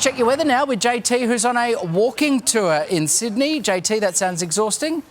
check your weather now with JT, who's on a walking tour in Sydney. JT, that sounds exhausting.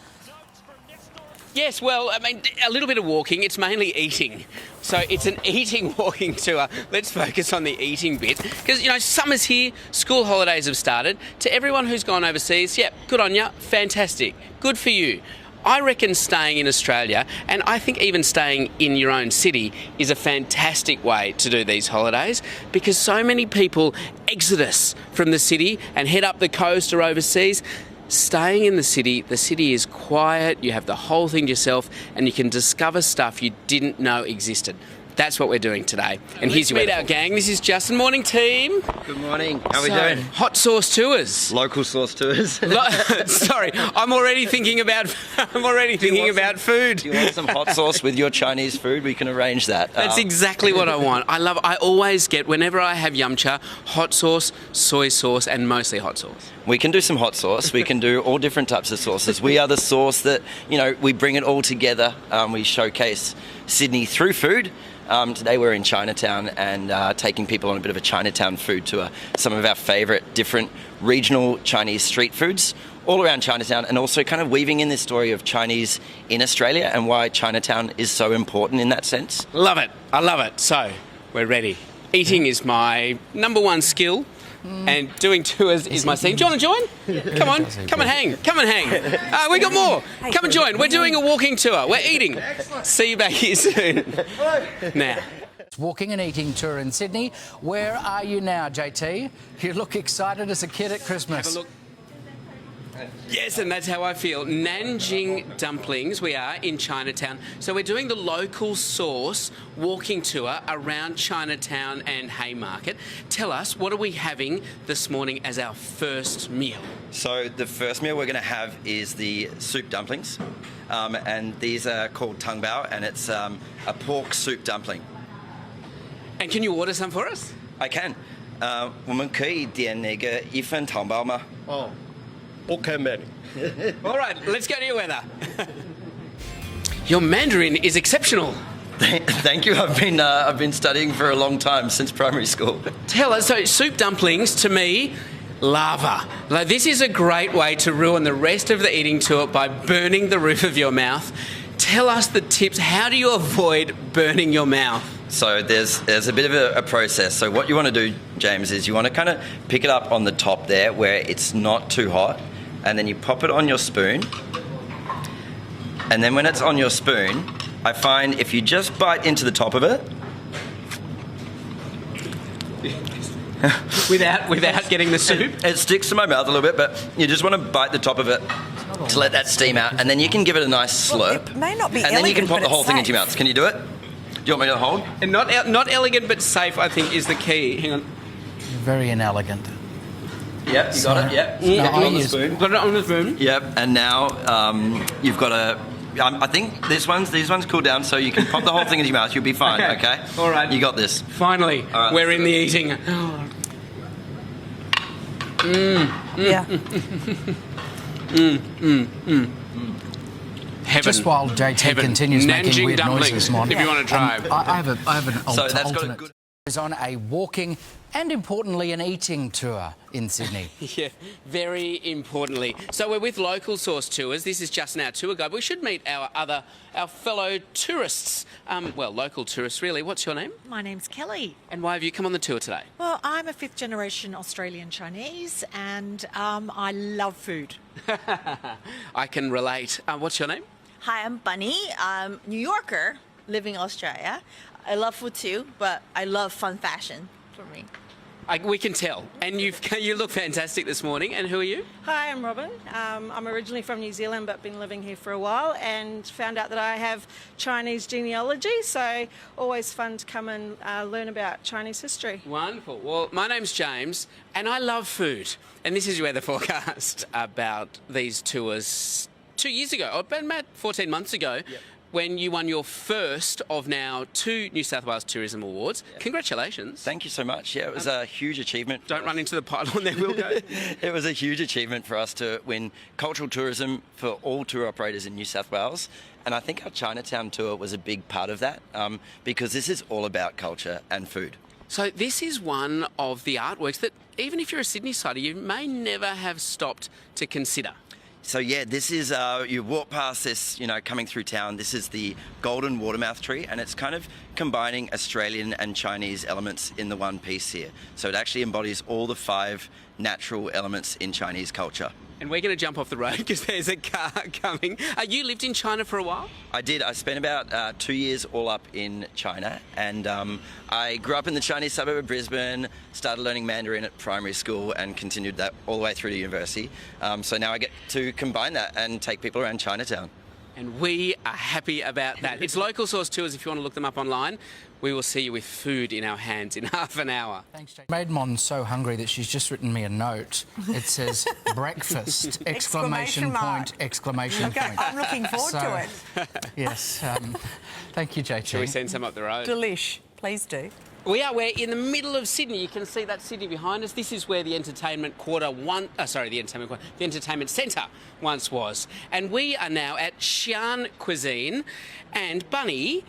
Yes, well, I mean, a little bit of walking. It's mainly eating. So it's an eating walking tour. Let's focus on the eating bit. Because, you know, summer's here, school holidays have started. To everyone who's gone overseas, yeah, good on you, fantastic, good for you. I reckon staying in Australia, and I think even staying in your own city, is a fantastic way to do these holidays, because so many people exodus from the city and head up the coast or overseas. Staying in the city is quiet, you have the whole thing to yourself, and you can discover stuff you didn't know existed. That's what we're doing today. And here's your our gang. This is Justin. Morning, team. Good morning. How are we doing? Hot sauce tours. Local sauce tours. Sorry, I'm already thinking about food. Do you want some hot sauce with your Chinese food? We can arrange that. That's exactly what I want. I always get, whenever I have yum cha, hot sauce, soy sauce, and mostly hot sauce. We can do some hot sauce. We can do all different types of sauces. We are the sauce that, you know, we bring it all together. We showcase Sydney through food. Today we're in Chinatown and taking people on a bit of a Chinatown food tour. Some of our favourite different regional Chinese street foods all around Chinatown, and also kind of weaving in this story of Chinese in Australia and why Chinatown is so important in that sense. Love it. I love it. So, we're ready. Eating is my number one skill. And doing tours is my scene. Do you want to join? Come on, come and hang. Come and hang. We got more. Come and join. We're doing a walking tour. We're eating. See you back here soon. Now. Walking and eating tour in Sydney. Where are you now, JT? You look excited as a kid at Christmas. Have a look. Yes, and that's how I feel. Nanjing dumplings. We are in Chinatown. So we're doing the local sauce walking tour around Chinatown and Haymarket. Tell us, what are we having this morning as our first meal? So the first meal we're going to have is the soup dumplings. And these are called tung bao, and it's a pork soup dumpling. And can you order some for us? I can. 我们可以点那个一份汤包吗？ Okay, man. All right, let's go to your weather. Your Mandarin is exceptional. Thank you. I've been studying for a long time, since primary school. Tell us, so soup dumplings, to me, lava. Like, this is a great way to ruin the rest of the eating tour by burning the roof of your mouth. Tell us the tips. How do you avoid burning your mouth? So there's a bit of a process. So what you want to do, James, is you want to kind of pick it up on the top there where it's not too hot, and then you pop it on your spoon. And then when it's on your spoon, I find if you just bite into the top of it, without getting the soup, it sticks to my mouth a little bit, but you just want to bite the top of it to let that steam out, and then you can give it a nice slurp. Well, it may not be and then you can pop elegant, the whole but thing it's into your mouth. Can you do it? Do you want me to hold? and not elegant but safe, I think, is the key. Hang on. Very inelegant. Yep, you got it. Yep. No, Got it on the use- spoon. Got it on the spoon. Yep, and now you've got a. I think these ones cool down, so you can pop the whole thing into your mouth. You'll be fine. Okay. All right. You got this. Finally, All right, we're let's in do the it. eating. Yeah. Heaven. Just while JT Heaven. continues making Nanjing weird dumplings, noises, Mon, if you want to try. I have an So that's got a alternate. good- Is on a walking and, importantly, an eating tour in Sydney. Yeah, very importantly. So we're with Local Source Tours. This is Justin, our tour guide. We should meet our fellow tourists. Local tourists, really. What's your name? My name's Kelly. And why have you come on the tour today? Well, I'm a fifth generation Australian Chinese and I love food. I can relate. What's your name? Hi, I'm Bunny. I'm New Yorker living in Australia. I love food too, but I love fun fashion for me. We can tell. And you look fantastic this morning. And who are you? Hi, I'm Robin. I'm originally from New Zealand but been living here for a while and found out that I have Chinese genealogy, so always fun to come and learn about Chinese history. Wonderful. Well, my name's James and I love food. And this is your weather forecast about these tours 2 years ago, or about 14 months ago. Yep. When you won your first of now 2 New South Wales Tourism Awards. Yep. Congratulations. Thank you so much. Yeah, it was a huge achievement. Don't run into the pylon there, we'll go. It was a huge achievement for us to win cultural tourism for all tour operators in New South Wales. And I think our Chinatown tour was a big part of that because this is all about culture and food. So this is one of the artworks that, even if you're a Sydney sider, you may never have stopped to consider. So yeah, this is, you walk past this, coming through town, this is the golden watermouth tree, and it's kind of combining Australian and Chinese elements in the one piece here. So it actually embodies all the 5 natural elements in Chinese culture. And we're going to jump off the road because there's a car coming. You lived in China for a while? I did. I spent about 2 years all up in China, and I grew up in the Chinese suburb of Brisbane, started learning Mandarin at primary school and continued that all the way through to university. So now I get to combine that and take people around Chinatown. And we are happy about that. It's local source tours if you want to look them up online. We will see you with food in our hands in half an hour. Thanks, Jake. Made Mon so hungry that she's just written me a note. It says breakfast, exclamation point, exclamation point. I'm looking forward to it. Yes. Thank you, JT. Shall we send some up the road? Delish. Please do. We're in the middle of Sydney. You can see that city behind us. This is where the entertainment centre once was. And we are now at Xi'an Cuisine. And Bunny,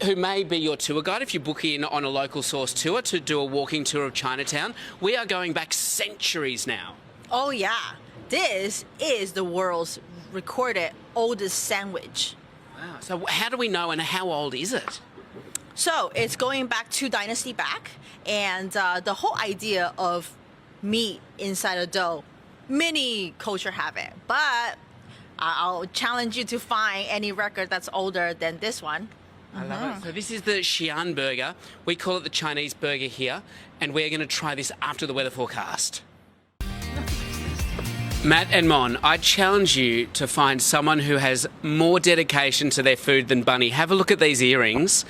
who may be your tour guide if you book in on a local source tour to do a walking tour of Chinatown, we are going back centuries now. Oh, yeah. This is the world's recorded oldest sandwich. Wow. So how do we know, and how old is it? So it's going back 2 dynasty back, and the whole idea of meat inside a dough, many culture have it, but I'll challenge you to find any record that's older than this one. I love it. So this is the Xi'an burger. We call it the Chinese burger here, and we're going to try this after the weather forecast. Matt and Mon, I challenge you to find someone who has more dedication to their food than Bunny. Have a look at these earrings.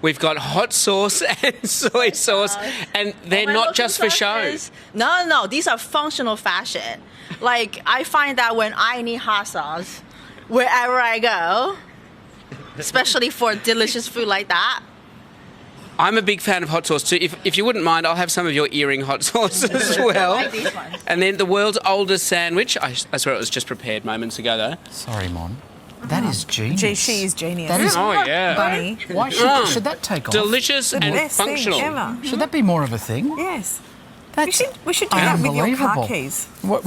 We've got hot sauce and soy sauce, and they're not just for show. No, these are functional fashion. Like, I find that when I need hot sauce, wherever I go, especially for delicious food like that. I'm a big fan of hot sauce too. If you wouldn't mind, I'll have some of your earring hot sauce as well. I like these ones. And then the world's oldest sandwich. I swear it was just prepared moments ago though. Sorry, Mon. That is genius. She is genius. That is, Oh yeah. Bunny. why should that take off? Delicious and Best functional. thing ever. Should that be more of a thing? Yes. That's We should do that with your car unbelievable. keys. What?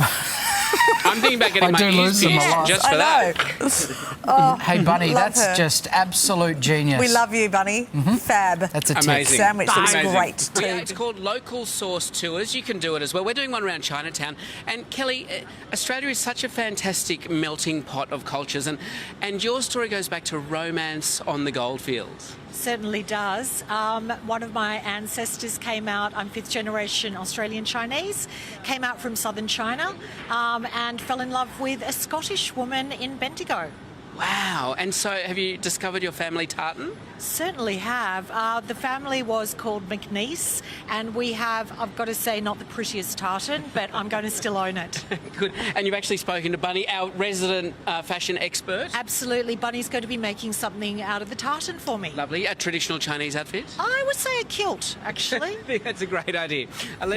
I'm thinking about getting I my do ears lose them a pierced lot. just for that. Hey, Bunny, love that's her. just absolute genius. We love you, Bunny. Fab. That's a tip. Amazing. Sandwich looks Amazing. great too. It's called Local Source Tours. You can do it as well. We're doing one around Chinatown. And Kelly, Australia is such a fantastic melting pot of cultures, and your story goes back to romance on the goldfields. Certainly does. One of my ancestors came out, I'm 5th generation Australian Chinese, came out from southern China and fell in love with a Scottish woman in Bendigo. Wow. And so have you discovered your family tartan? Certainly have. The family was called McNeese, and we have, I've got to say, not the prettiest tartan, but I'm going to still own it. Good. And you've actually spoken to Bunny, our resident fashion expert. Absolutely. Bunny's going to be making something out of the tartan for me. Lovely. A traditional Chinese outfit? I would say a kilt, actually. I think that's a great idea.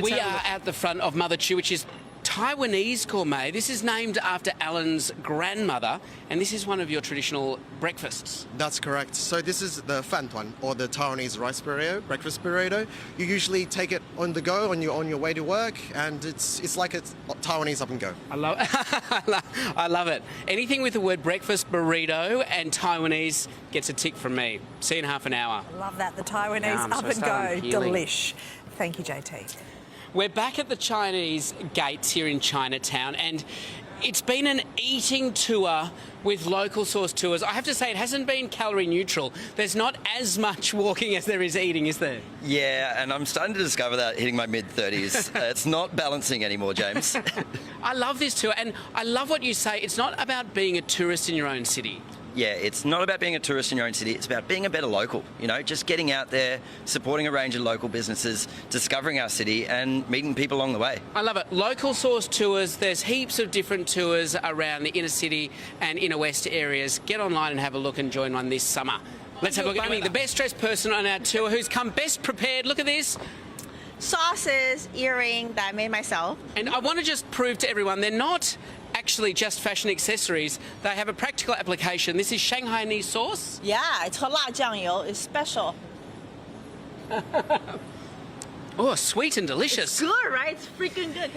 We are at the front of Mother Chu, which is Taiwanese gourmet. This is named after Alan's grandmother, and this is one of your traditional breakfasts. That's correct. So this is the fantuan, or the Taiwanese rice burrito, breakfast burrito. You usually take it on the go on your way to work, and it's like a Taiwanese up and go. I love I love it. Anything with the word breakfast, burrito, and Taiwanese gets a tick from me. See you in half an hour. Love that. The Taiwanese Yum, up so and starting go. peeling. Delish. Thank you, JT. We're back at the Chinese gates here in Chinatown, and it's been an eating tour with local source tours. I have to say, it hasn't been calorie neutral. There's not as much walking as there is eating, is there? Yeah, and I'm starting to discover that hitting my mid-30s. It's not balancing anymore, James. I love this tour, and I love what you say. It's not about being a tourist in your own city. Yeah, it's not about being a tourist in your own city. It's about being a better local, just getting out there, supporting a range of local businesses, discovering our city and meeting people along the way. I love it. Local source tours. There's heaps of different tours around the inner city and inner west areas. Get online and have a look and join one this summer. Let's have a look at Amy, the best dressed person on our tour, who's come best prepared. Look at this. Sauces, earring that I made myself. And I want to just prove to everyone they're not actually just fashion accessories. They have a practical application. This is Shanghainese sauce. Yeah, it's 和辣酱油. It's special. Oh, sweet and delicious. Good, right? It's freaking good.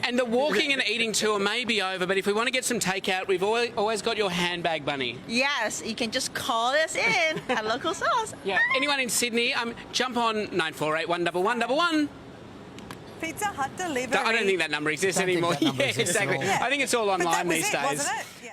And the walking and eating tour may be over, but if we want to get some takeout, we've always got your handbag, Bunny. Yes, you can just call us in at local sauce. Yeah. Anyone in Sydney, jump on 9481 11111. Pizza Hut delivery. I don't think that number exists Don't think anymore. that number Yeah, exists at exactly. all. I think it's all online But that was these it, days. wasn't it? Yeah.